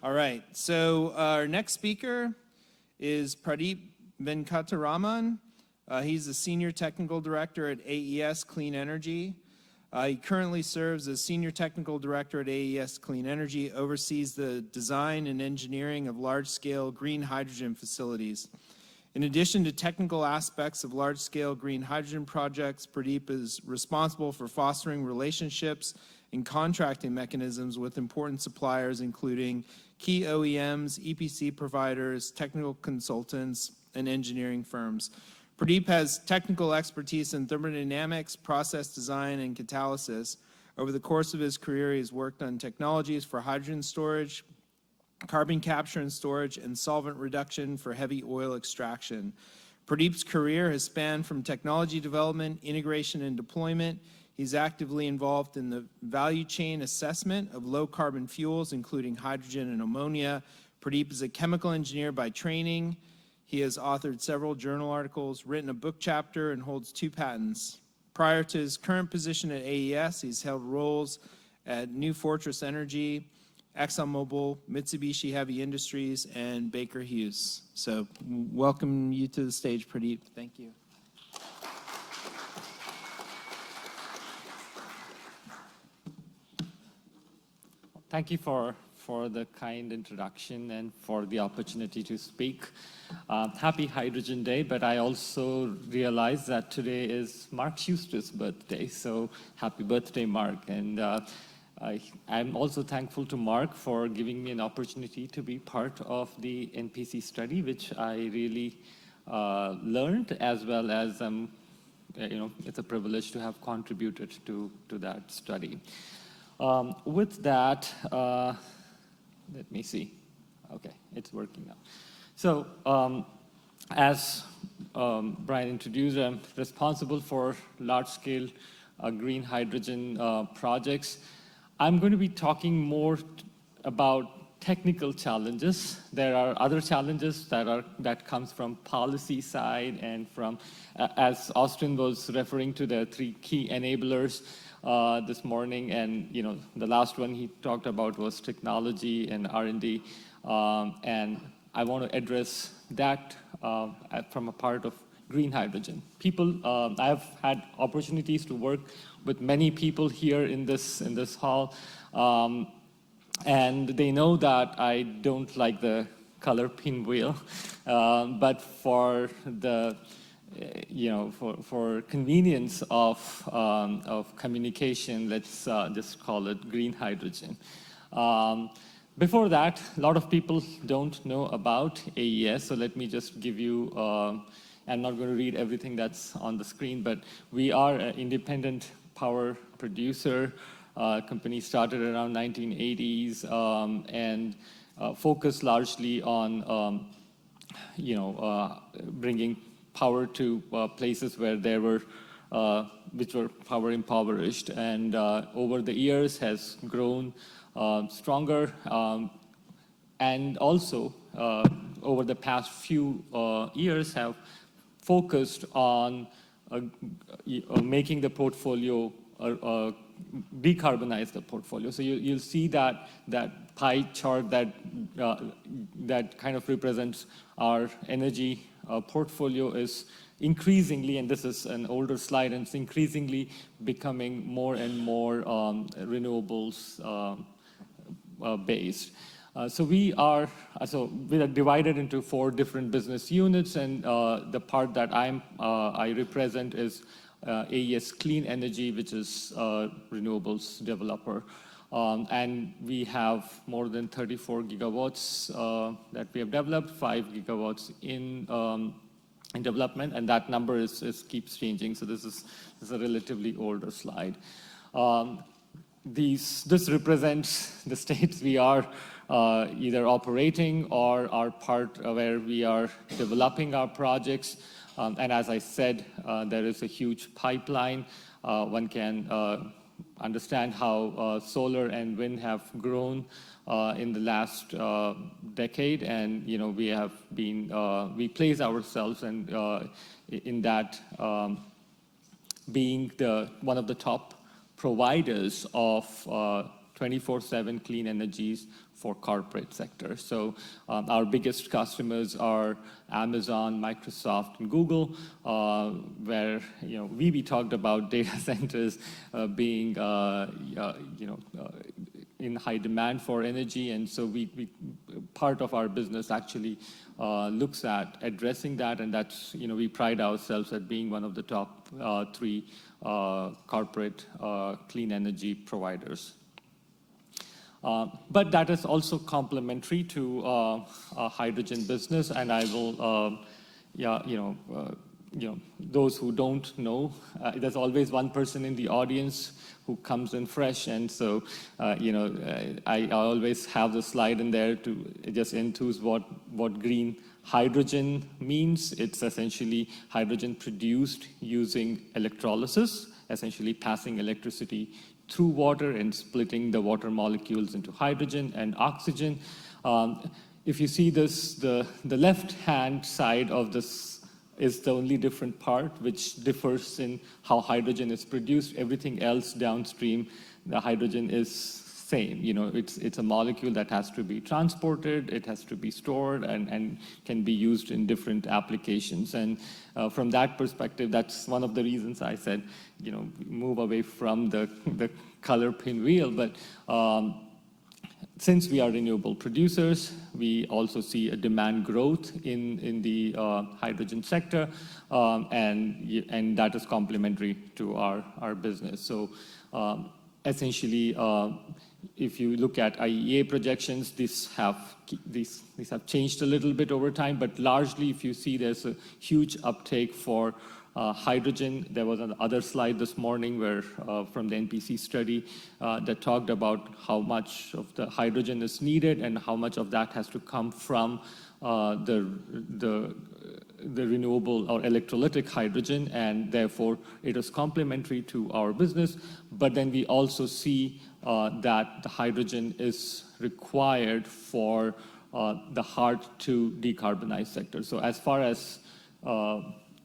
All right, so our next speaker is Pradeep Venkataraman. He's the Senior Technical Director at AES Clean Energy. He currently serves as Senior Technical Director at AES Clean Energy, oversees the design and engineering of large-scale green hydrogen facilities. In addition to technical aspects of large-scale green hydrogen projects, Pradeep is responsible for fostering relationships and contracting mechanisms with important suppliers, including key OEMs, EPC providers, technical consultants, and engineering firms. Pradeep has technical expertise in thermodynamics, process design, and catalysis. Over the course of his career, he's worked on technologies for hydrogen storage, carbon capture and storage, and solvent reduction for heavy oil extraction. Pradeep's career has spanned from technology development, integration, and deployment. He's actively involved in the value chain assessment of low-carbon fuels, including hydrogen and ammonia. Pradeep is a chemical engineer by training. He has authored several journal articles, written a book chapter, and holds 2 patents. Prior to his current position at AES, he's held roles at New Fortress Energy, ExxonMobil, Mitsubishi Heavy Industries, and Baker Hughes. So welcome you to the stage, Pradeep. Thank you. Thank you for the kind introduction and for the opportunity to speak. Happy Hydrogen Day, but I also realize that today is Mark Schuster's birthday, so happy birthday, Mark. And I'm also thankful to Mark for giving me an opportunity to be part of the NPC study, which I really learned, as well as it's a privilege to have contributed to that study. With that, let me see. Okay, it's working now. So, as Brian introduced, I'm responsible for large-scale green hydrogen projects. I'm going to be talking more about technical challenges. There are other challenges that comes from policy side and from, as Austin was referring to, the 3 key enablers this morning, and the last one he talked about was technology and R&D, and I want to address that from a part of green hydrogen. I've had opportunities to work with many people here in this hall, and they know that I don't like the color pinwheel, but for the for convenience of communication, let's just call it green hydrogen. Before that, a lot of people don't know about AES, so let me just give you, I'm not going to read everything that's on the screen, but we are an independent power producer. Company started around 1980s and focused largely on bringing power to places where there were, which were power impoverished, and over the years has grown stronger, and also over the past few years have focused on making the portfolio, decarbonize the portfolio. So you'll see that pie chart that kind of represents our energy portfolio is increasingly, and this is an older slide, and it's increasingly becoming more and more renewables based. So we are divided into 4 different business units, and the part that I represent is AES Clean Energy, which is a renewables developer. And we have more than 34 gigawatts that we have developed, 5 gigawatts in development, and that number keeps changing. So this is a relatively older slide. This represents the states we are either operating or are part where we are developing our projects. And as I said, there is a huge pipeline. One can understand how solar and wind have grown in the last decade, and we place ourselves in that being one of the top providers of 24/7 clean energies for corporate sector. So our biggest customers are Amazon, Microsoft, and Google, where we talked about data centers being in high demand for energy, and so we part of our business actually looks at addressing that, and that's we pride ourselves at being one of the top 3 corporate clean energy providers. But that is also complementary to a hydrogen business, and I will, those who don't know, there's always one person in the audience who comes in fresh, and so, I always have the slide in there to just enthuse what green hydrogen means. It's essentially hydrogen produced using electrolysis, essentially passing electricity through water and splitting the water molecules into hydrogen and oxygen. If you see this, the left-hand side of this is the only different part, which differs in how hydrogen is produced. Everything else downstream, the hydrogen is same. It's a molecule that has to be transported, it has to be stored, and can be used in different applications. And from that perspective, that's one of the reasons I said, move away from the color pinwheel. But since we are renewable producers, we also see a demand growth in the hydrogen sector, and that is complementary to our business. So essentially, if you look at IEA projections, these have changed a little bit over time, but largely, if you see, there's a huge uptake for hydrogen. There was another slide this morning where from the NPC study that talked about how much of the hydrogen is needed and how much of that has to come from the renewable or electrolytic hydrogen, and therefore it is complementary to our business. But then we also see that the hydrogen is required for the hard-to-decarbonize sector. So as far as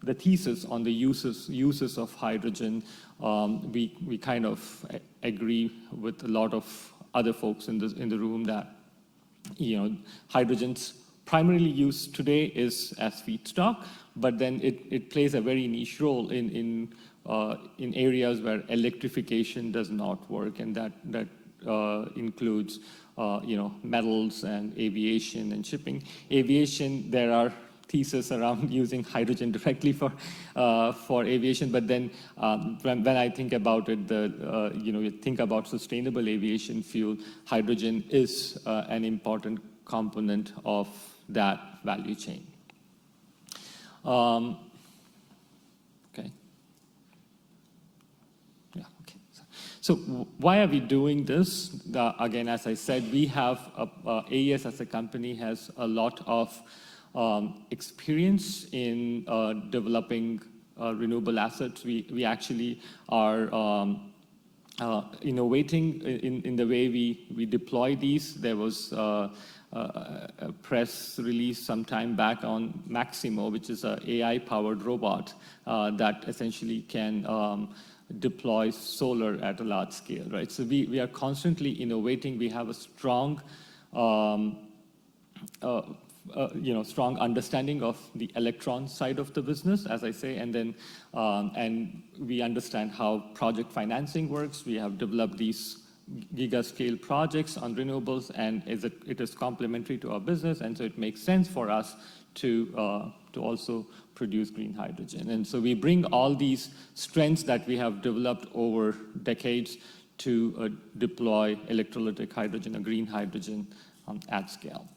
the thesis on the uses of hydrogen, we kind of agree with a lot of other folks in the room that hydrogen's primarily used today is as feedstock, but then it plays a very niche role in areas where electrification does not work, and that includes metals and aviation and shipping. Aviation, there are thesis around using hydrogen directly for aviation, but then when I think about it, you think about sustainable aviation fuel, hydrogen is an important component of that value chain. Okay. Yeah, okay. So why are we doing this? Again, as I said, we have, AES as a company has a lot of experience in developing renewable assets. We actually are innovating in the way we deploy these. There was a press release some time back on Maximo, which is an AI-powered robot that essentially can deploy solar at a large scale, right? So we are constantly innovating. We have a strong strong understanding of the electron side of the business, as I say, and then and we understand how project financing works. We have developed these giga-scale projects on renewables, and it is complementary to our business, and so it makes sense for us to also produce green hydrogen. And so we bring all these strengths that we have developed over decades to deploy electrolytic hydrogen or green hydrogen at scale.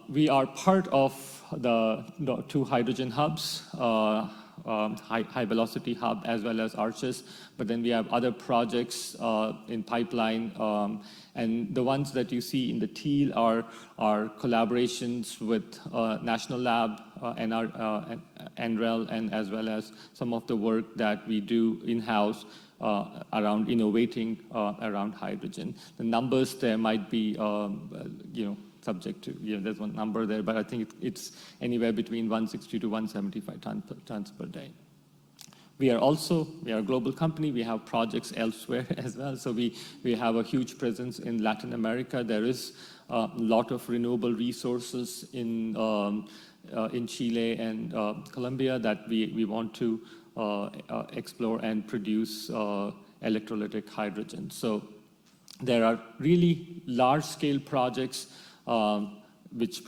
We are part of the 2 hydrogen hubs, high velocity hub as well as ARCHES, but then we have other projects in pipeline, and the ones that you see in the teal are collaborations with National Lab, NREL, and as well as some of the work that we do in-house around innovating around hydrogen. The numbers there might be, subject to, there's one number there, but I think it's anywhere between 160 to 175 tons per day. We are a global company. We have projects elsewhere as well. So we have a huge presence in Latin America. There is a lot of renewable resources in Chile and Colombia that we want to explore and produce electrolytic hydrogen. So there are really large-scale projects which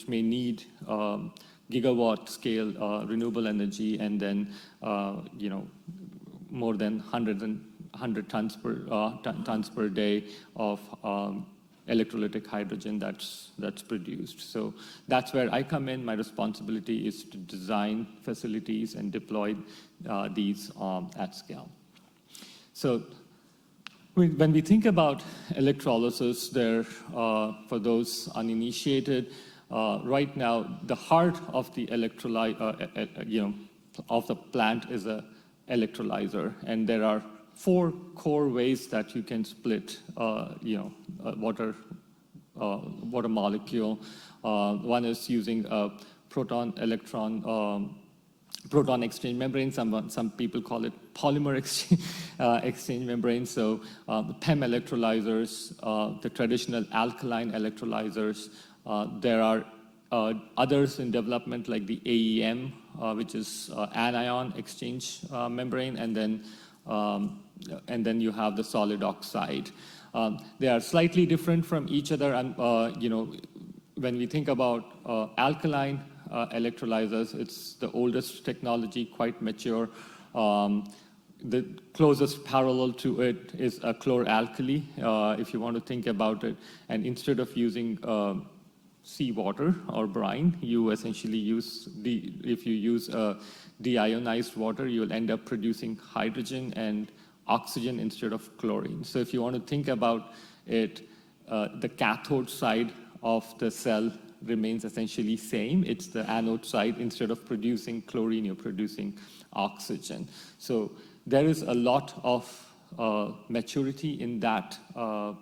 may need gigawatt scale renewable energy, and then more than 100 tons per day of electrolytic hydrogen that's produced. So that's where I come in. My responsibility is to design facilities and deploy these at scale. So when we think about electrolysis, for those uninitiated, right now the heart of the of the plant is a electrolyzer, and there are 4 core ways that you can split water molecule. One is using a proton exchange membrane. Some people call it polymer exchange membrane. So the PEM electrolyzers, the traditional alkaline electrolyzers. There are others in development like the AEM, which is anion exchange membrane, and then you have the solid oxide. They are slightly different from each other, and when we think about alkaline electrolyzers, it's the oldest technology, quite mature. The closest parallel to it is a chloralkali, if you want to think about it. And instead of using seawater or brine, you essentially if you use deionized water, you'll end up producing hydrogen and oxygen instead of chlorine. So if you want to think about it, the cathode side of the cell remains essentially same. It's the anode side. Instead of producing chlorine, you're producing oxygen. So there is a lot of maturity in that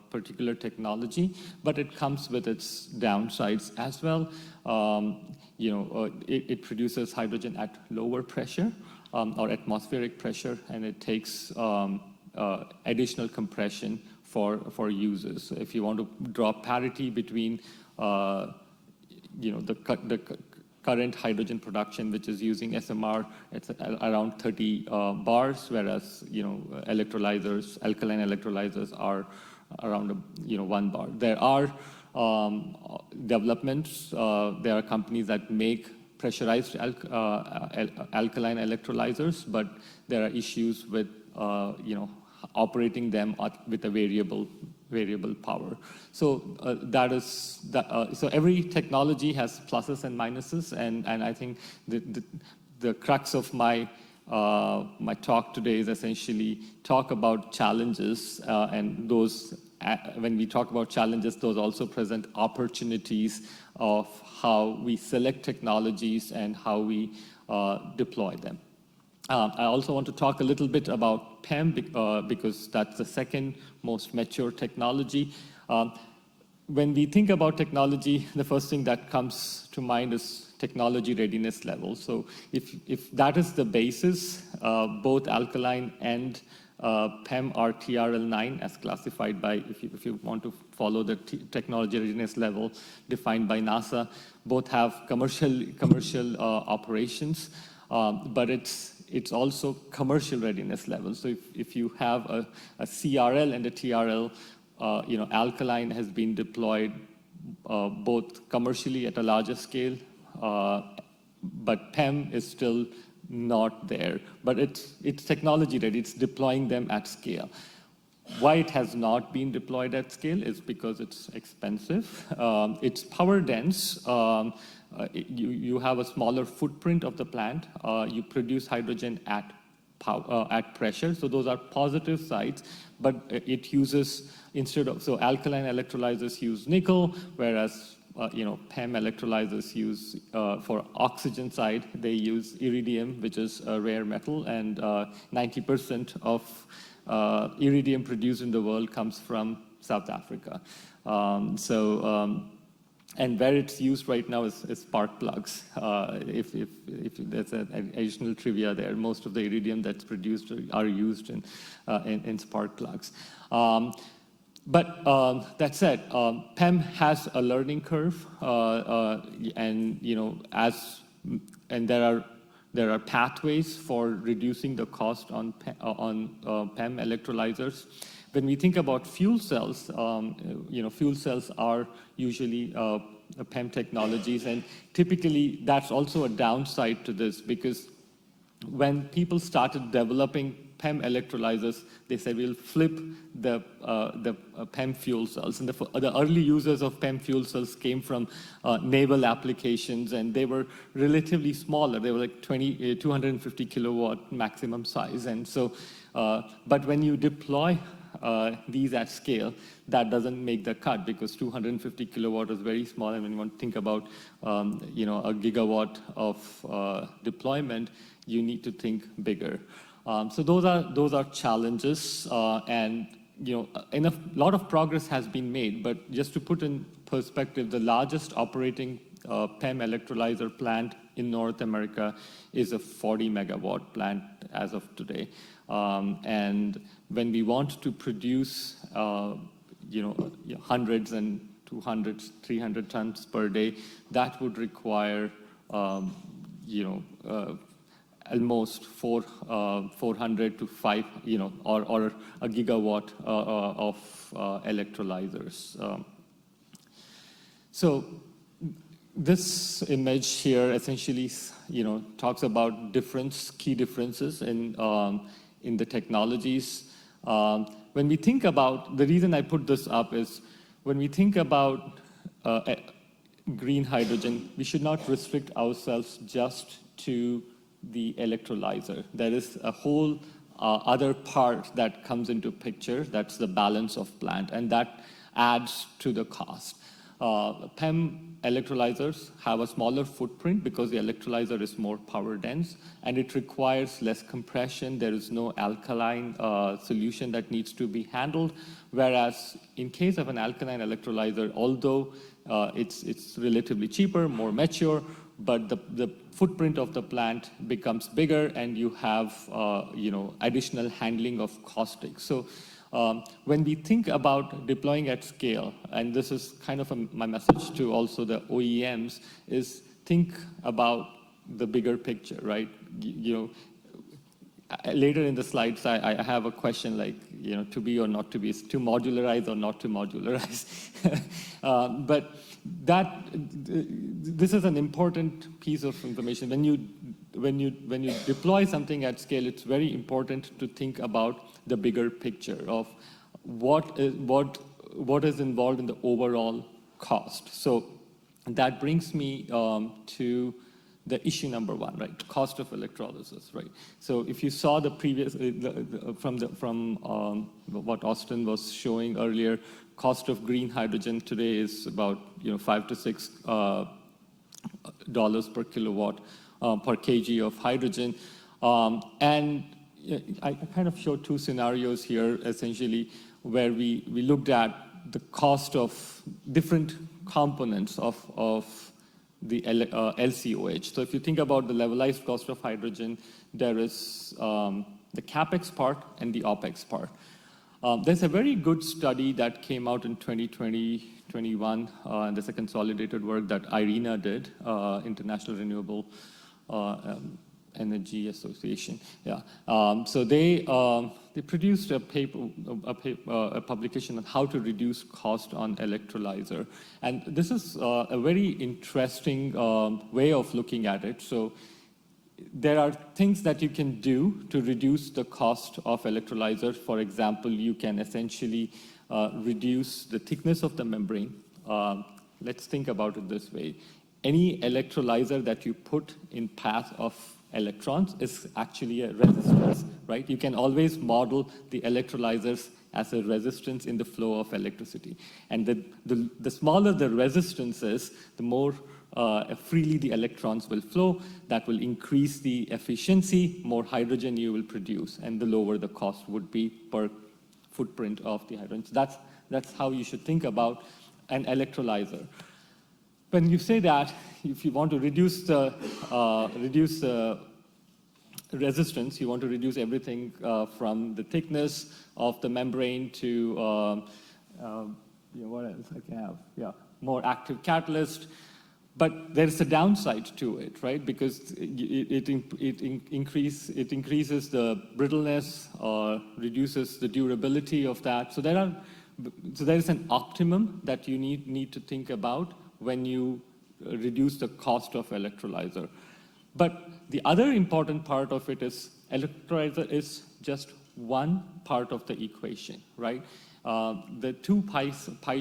particular technology, but it comes with its downsides as well. It produces hydrogen at lower pressure or atmospheric pressure, and it takes additional compression for users. So if you want to draw parity between the current hydrogen production, which is using SMR, it's around 30 bars, whereas alkaline electrolyzers are around 1 bar. There are developments. There are companies that make pressurized alkaline electrolyzers, but there are issues with operating them with a variable power. So so every technology has pluses and minuses, and I think the crux of my talk today is essentially talk about challenges, and those when we talk about challenges, those also present opportunities of how we select technologies and how we deploy them. I also want to talk a little bit about PEM because that's the second most mature technology. When we think about technology, the first thing that comes to mind is technology readiness level. So if that is the basis, both alkaline and PEM are TRL9 as classified by, if you want to follow the technology readiness level defined by NASA, both have commercial operations, but it's also commercial readiness level. So if you have a CRL and a TRL, alkaline has been deployed both commercially at a larger scale, but PEM is still not there. But it's technology ready. It's deploying them at scale. Why it has not been deployed at scale is because it's expensive. It's power dense. You have a smaller footprint of the plant. You produce hydrogen at pressure. So those are positive sides, but it uses so alkaline electrolyzers use nickel, whereas PEM electrolyzers use for oxygen side, they use iridium, which is a rare metal, and 90% of iridium produced in the world comes from South Africa. And where it's used right now is spark plugs. If there's an additional trivia there, most of the iridium that's produced are used in spark plugs. But that said, PEM has a learning curve, and there are pathways for reducing the cost on PEM electrolyzers. When we think about fuel cells, fuel cells are usually PEM technologies, and typically that's also a downside to this, because when people started developing PEM electrolyzers, they said we'll flip the PEM fuel cells. And the early users of PEM fuel cells came from naval applications, and they were relatively smaller. They were like 250 kilowatt maximum size. And so, but when you deploy these at scale, that doesn't make the cut, because 250 kilowatt is very small. And when you want to think about a gigawatt of deployment, you need to think bigger. So those are challenges, and a lot of progress has been made. But just to put in perspective, the largest operating PEM electrolyzer plant in North America is a 40 megawatt plant as of today. And when we want to produce hundreds and 200, 300 tons per day, that would require almost 400 to 5, or a gigawatt of electrolyzers. So this image here essentially, talks about key differences in the technologies. When we think about, the reason I put this up is, when we think about green hydrogen, we should not restrict ourselves just to the electrolyzer. There is a whole other part that comes into picture. That's the balance of plant, and that adds to the cost. PEM electrolyzers have a smaller footprint because the electrolyzer is more power dense, and it requires less compression. There is no alkaline solution that needs to be handled. Whereas in case of an alkaline electrolyzer, although it's relatively cheaper, more mature, but the footprint of the plant becomes bigger, and you have additional handling of caustic. So when we think about deploying at scale, and this is kind of my message to also the OEMs, is think about the bigger picture, right? Later in the slides, I have a question like, to be or not to be, to modularize or not to modularize. But this is an important piece of information. When you deploy something at scale, it's very important to think about the bigger picture of what is involved in the overall cost. So that brings me to the issue number one, right? Cost of electrolysis, right? So if you saw the previous from what Austin was showing earlier, cost of green hydrogen today is about $5 to $6 per kilowatt per kg of hydrogen, and I kind of showed two scenarios here essentially, where we looked at the cost of different components of the LCOH. So if you think about the levelized cost of hydrogen, there is the CapEx part and the OpEx part. There's a very good study that came out in 2021. There's a consolidated work that IRENA did, International Renewable Energy Association. Yeah. So they produced a paper, a publication on how to reduce cost on electrolyzer. And this is a very interesting way of looking at it. So there are things that you can do to reduce the cost of electrolyzers. For example, you can essentially reduce the thickness of the membrane. Let's think about it this way. Any electrolyzer that you put in path of electrons is actually a resistance, right? You can always model the electrolyzers as a resistance in the flow of electricity. And the smaller the resistance is, the more freely the electrons will flow. That will increase the efficiency, more hydrogen you will produce, and the lower the cost would be per footprint of the hydrogen. So that's how you should think about an electrolyzer. when you say that, if you want to reduce the resistance, you want to reduce everything from the thickness of the membrane to what else I can have? Yeah, more active catalyst. But there is a downside to it, right? Because it increases the brittleness or reduces the durability of that. So there is an optimum that you need to think about when you reduce the cost of electrolyzer. But the other important part of it is electrolyzer is just one part of the equation, right? The two pie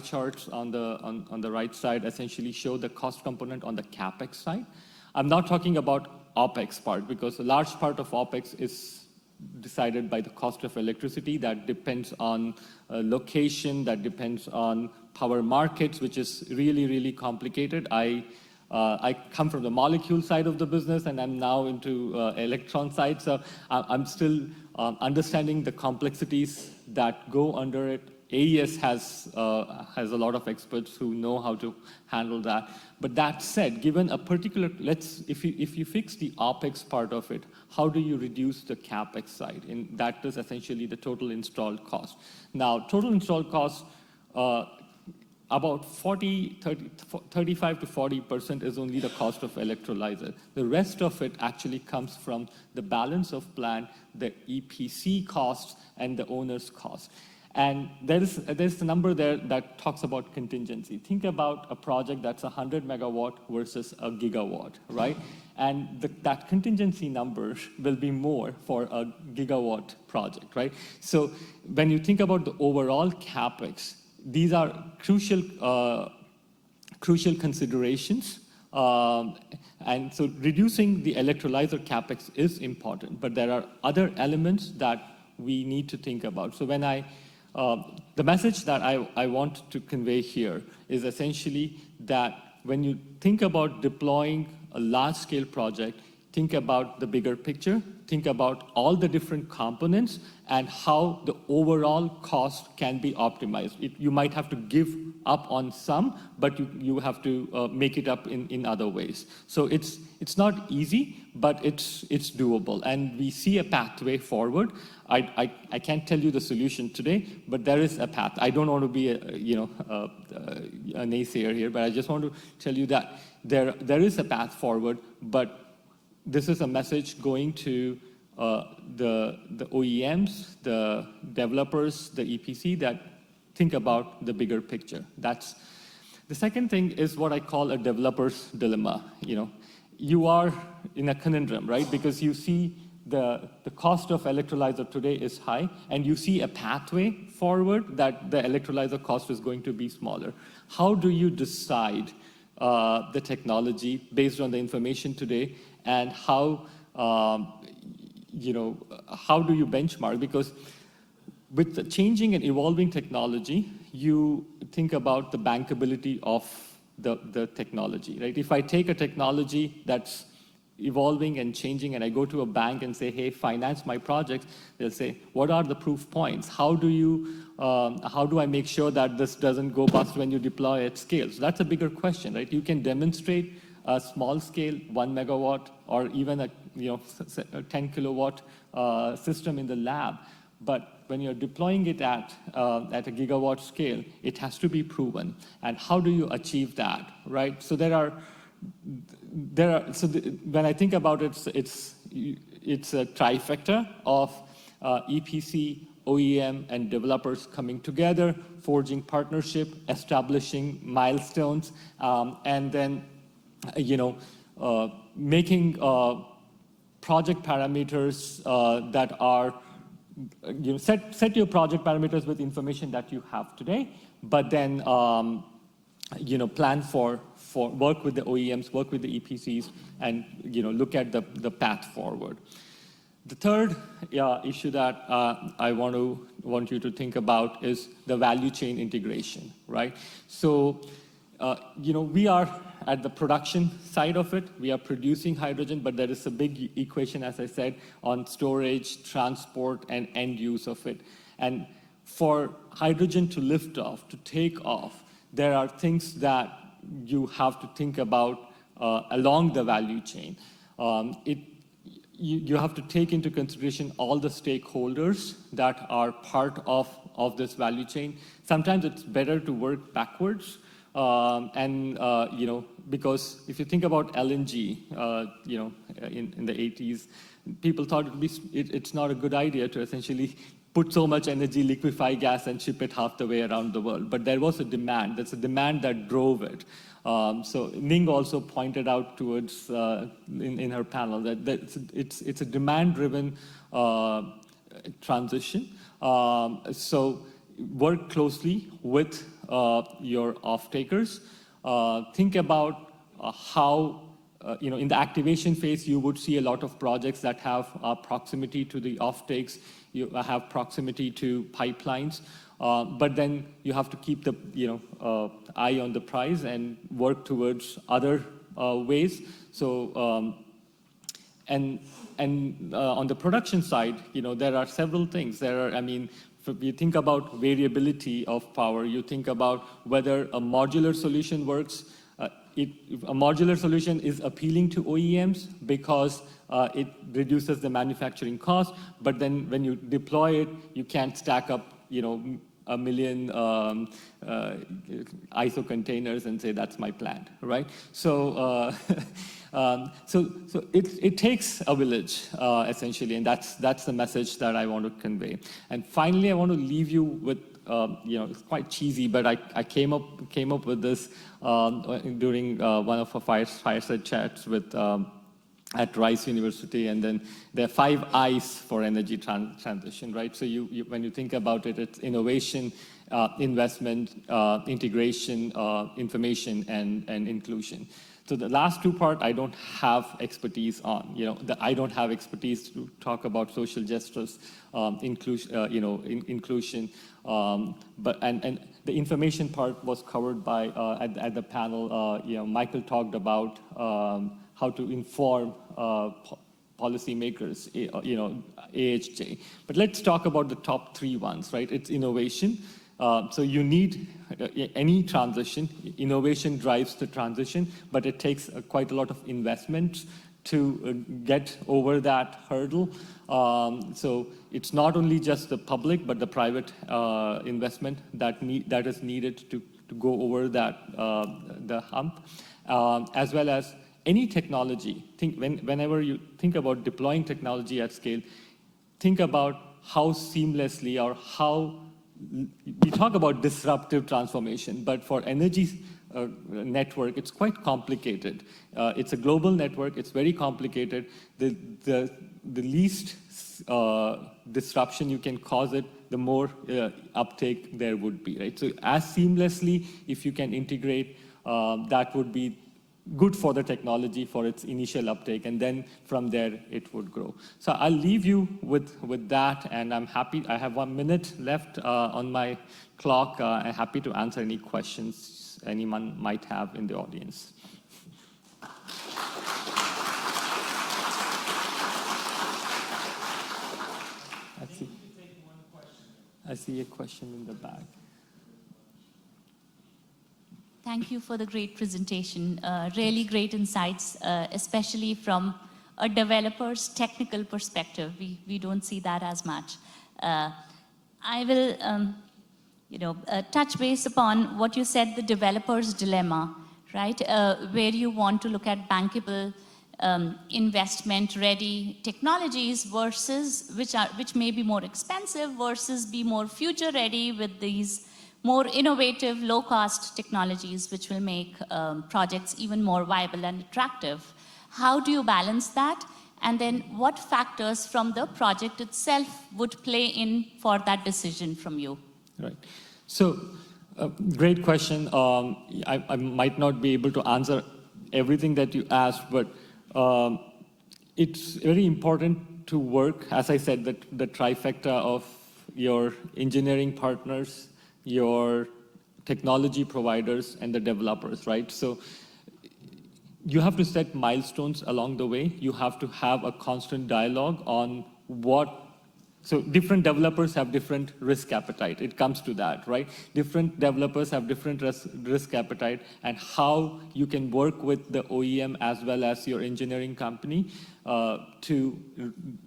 charts on the right side essentially show the cost component on the CapEx side. I'm not talking about OpEx part, because a large part of OpEx is decided by the cost of electricity. That depends on location, that depends on power markets, which is really, really complicated. I come from the molecule side of the business, and I'm now into electron side, so I'm still understanding the complexities that go under it. AES has a lot of experts who know how to handle that. But that said, given a particular, if you fix the OpEx part of it, how do you reduce the CapEx side? And that is essentially the total installed cost. Now, total installed cost, about 35 to 40% is only the cost of electrolyzer. The rest of it actually comes from the balance of plant, the EPC costs, and the owner's costs. And there's a number there that talks about contingency. Think about a project that's 100 megawatt versus a gigawatt, right? And that contingency number will be more for a gigawatt project, right? So when you think about the overall CapEx, these are crucial considerations. And so reducing the electrolyzer CapEx is important, but there are other elements that we need to think about. So when the message that I want to convey here is essentially that when you think about deploying a large-scale project, think about the bigger picture, think about all the different components and how the overall cost can be optimized. You might have to give up on some, but you have to make it up in other ways. So it's not easy, but it's doable, and we see a pathway forward. I can't tell you the solution today, but there is a path. I don't want to be a naysayer here, but I just want to tell you that there is a path forward, but this is a message going to the OEMs, the developers, the EPC, that think about the bigger picture. That's the second thing is what I call a developer's dilemma. You are in a conundrum, right? Because you see the cost of electrolyzer today is high, and you see a pathway forward that the electrolyzer cost is going to be smaller. How do you decide the technology based on the information today, and how do you benchmark? Because with the changing and evolving technology, you think about the bankability of the technology, right? If I take a technology that's evolving and changing, and I go to a bank and say, hey, finance my project, they'll say, what are the proof points? How do I make sure that this doesn't go bust when you deploy at scale? So that's a bigger question, right? You can demonstrate a small scale 1 megawatt or even a 10 kilowatt system in the lab, but when you're deploying it at a gigawatt scale, it has to be proven. And how do you achieve that, right? So when I think about it, it's a trifecta of EPC, OEM, and developers coming together, forging partnership, establishing milestones, and then making project parameters that are, set your project parameters with information that you have today, but then plan for work with the OEMs, work with the EPCs, and look at the path forward. The third issue that I want you to think about is the value chain integration, right? So we are at the production side of it. We are producing hydrogen, but there is a big equation, as I said, on storage, transport, and end use of it. And for hydrogen to lift off, to take off, there are things that you have to think about along the value chain. You have to take into consideration all the stakeholders that are part of this value chain. Sometimes it's better to work backwards. Because if you think about LNG, in the 80s, people thought it's not a good idea to essentially put so much energy, liquefy gas, and ship it half the way around the world. But there was a demand. That's a demand that drove it. So Ning also pointed out towards in her panel that it's a demand-driven transition. So work closely with your off-takers. Think about how, in the activation phase, you would see a lot of projects that have proximity to the off-takes. You have proximity to pipelines. But then you have to keep the eye on the prize and work towards other ways. So and on the production side, there are several things. You think about variability of power. You think about whether a modular solution works. A modular solution is appealing to OEMs because it reduces the manufacturing cost. But then when you deploy it, you can't stack up, a million ISO containers and say that's my plant, right? So, it takes a village essentially, and that's the message that I want to convey. And finally, I want to leave you with it's quite cheesy, but I came up with this during one of our fireside chats with. At Rice University, and then there are 5 I's for energy transition, right? So when you think about it, it's innovation, investment, integration, information, and inclusion. So the last 2 parts I don't have expertise on. I don't have expertise to talk about social justice, inclusion, but the information part was covered by at the panel. Michael talked about. How to inform policymakers, AHJ. But let's talk about the top 3 ones, right? It's innovation. So you need any transition. Innovation drives the transition, but it takes quite a lot of investment to get over that hurdle. So it's not only just the public, but the private investment that is needed to go over that the hump, as well as any technology. Whenever you think about deploying technology at scale, think about how seamlessly or how we talk about disruptive transformation, but for energy network, it's quite complicated. It's a global network. It's very complicated. The least disruption you can cause it, the more uptake there would be, right? So as seamlessly, if you can integrate, that would be good for the technology for its initial uptake, and then from there it would grow. So I'll leave you with that, and I'm happy. I have 1 minute left on my clock. I'm happy to answer any questions anyone might have in the audience. I see a question in the back. Thank you for the great presentation. Really great insights, especially from a developer's technical perspective. We don't see that as much. I will, touch base upon what you said, the developer's dilemma, right? Where you want to look at bankable, investment-ready technologies versus which may be more expensive versus be more future-ready with these more innovative, low-cost technologies, which will make projects even more viable and attractive. How do you balance that? And then what factors from the project itself would play in for that decision from you? Right. So, great question. I might not be able to answer everything that you asked, but it's very important to work, as I said, the trifecta of your engineering partners, your technology providers, and the developers, right? So you have to set milestones along the way. You have to have a constant dialogue on what So different developers have different risk appetite. It comes to that, right? Different developers have different risk appetite, and how you can work with the OEM as well as your engineering company to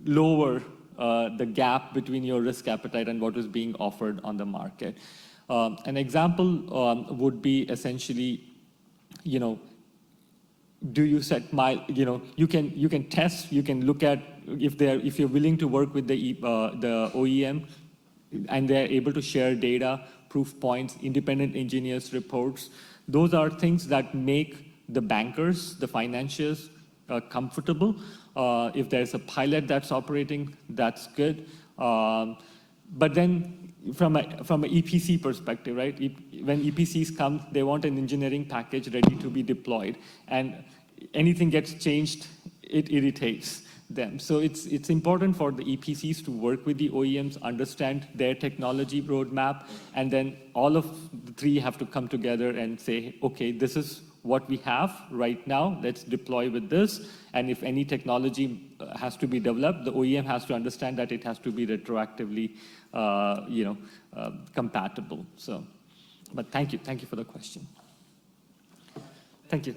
lower the gap between your risk appetite and what is being offered on the market. An example would be essentially, do you set you can test, you can look at if you're willing to work with the OEM and they're able to share data, proof points, independent engineers reports. Those are things that make the bankers, the financiers comfortable. If there's a pilot that's operating, that's good. But then from an EPC perspective, right? When EPCs come, they want an engineering package ready to be deployed, and anything gets changed, it irritates them. So it's important for the EPCs to work with the OEMs, understand their technology roadmap, and then all of the three have to come together and say, okay, this is what we have right now, let's deploy with this. And if any technology has to be developed, the OEM has to understand that it has to be retroactively compatible. So, but thank you for the question. Thank you.